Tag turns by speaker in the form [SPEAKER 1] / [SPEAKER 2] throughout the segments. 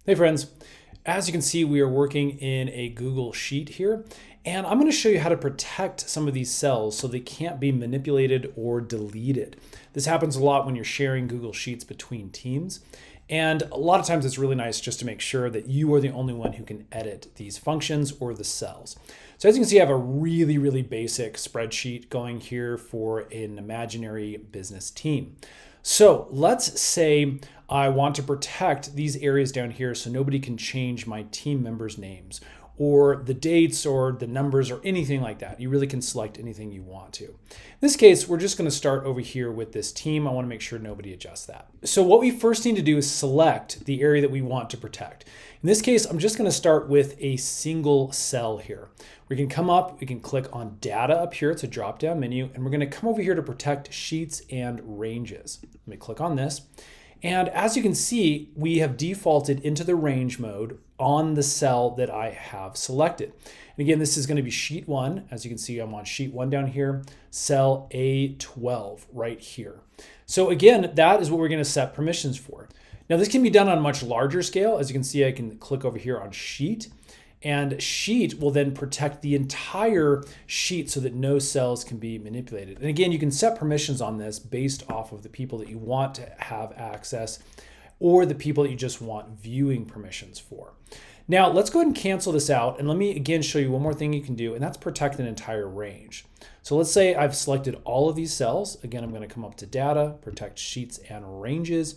[SPEAKER 1] Hey friends, as you can see, we are working in a Google Sheet here, and I'm going to show you how to protect some of these cells so they can't be manipulated or deleted. This happens a lot when you're sharing Google Sheets between teams, and a lot of times it's really nice just to make sure that you are the only one who can edit these functions or the cells. So as you can see, I have a really basic spreadsheet going here for an imaginary business team. So let's say I want to protect these areas down here so nobody can change my team members' names or the dates or the numbers or anything like that. You really can select anything you want to. In this case, we're just going to start over here with this team. I want to make sure nobody adjusts that. So what we first need to do is select the area that we want to protect. In this case, I'm just going to start with a single cell here. We can come up, we can click on data up here. It's a drop-down menu, and we're going to come over here to protect sheets and ranges. Let me click on this. And as you can see, we have defaulted into the range mode on the cell that I have selected. And again, this is going to be sheet 1. As you can see, I'm on sheet 1 down here, cell A12 right here. So again, that is what we're going to set permissions for. Now this can be done on a much larger scale. As you can see, I can click over here on sheet, and sheet will then protect the entire sheet so that no cells can be manipulated. And again, you can set permissions on this based off of the people that you want to have access or the people that you just want viewing permissions for. Now let's go ahead and cancel this out, and let me again show you one more thing you can do, and that's protect an entire range. So let's say I've selected all of these cells. Again, I'm going to come up to data, protect sheets and ranges.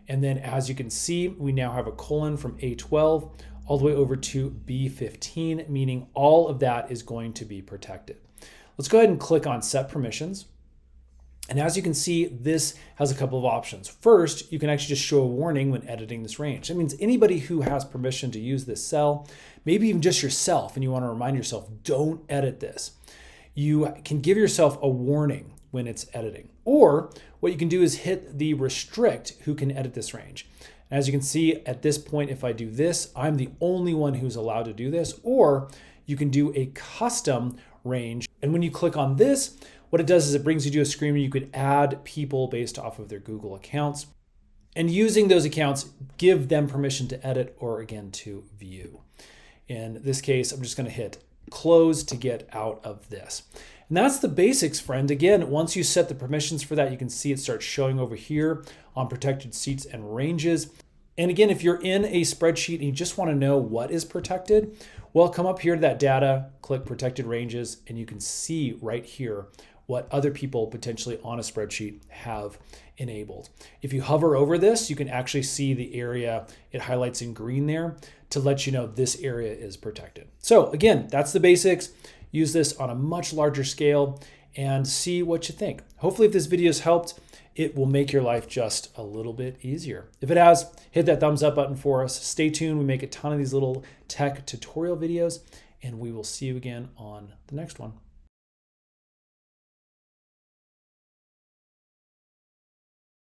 [SPEAKER 1] And then as you can see, we now have a colon from A12 all the way over to B15, meaning all of that is going to be protected. Let's go ahead and click on set permissions. And as you can see, this has a couple of options. First, you can actually just show a warning when editing this range. That means anybody who has permission to use this cell, maybe even just yourself, and you want to remind yourself, don't edit this. You can give yourself a warning when it's editing. Or what you can do is hit the restrict who can edit this range. As you can see at this point, if I do this, I'm the only one who's allowed to do this. Or you can do a custom range. And when you click on this, what it does is it brings you to a screen where you could add people based off of their Google accounts. And using those accounts, give them permission to edit or again to view. In this case, I'm just going to hit close to get out of this. And that's the basics, friend. Again, once you set the permissions for that, you can see it starts showing over here on protected sheets and ranges. And again, if you're in a spreadsheet and you just want to know what is protected, well, come up here to that data, click protected ranges, and you can see right here what other people potentially on a spreadsheet have enabled. If you hover over this, you can actually see the area it highlights in green there to let you know this area is protected. So again, that's the basics. Use this on a much larger scale and see what you think. Hopefully if this video has helped, it will make your life just a little bit easier. If it has, hit that thumbs up button for us. Stay tuned. We make a ton of these little tech tutorial videos, and we will see you again on the next one.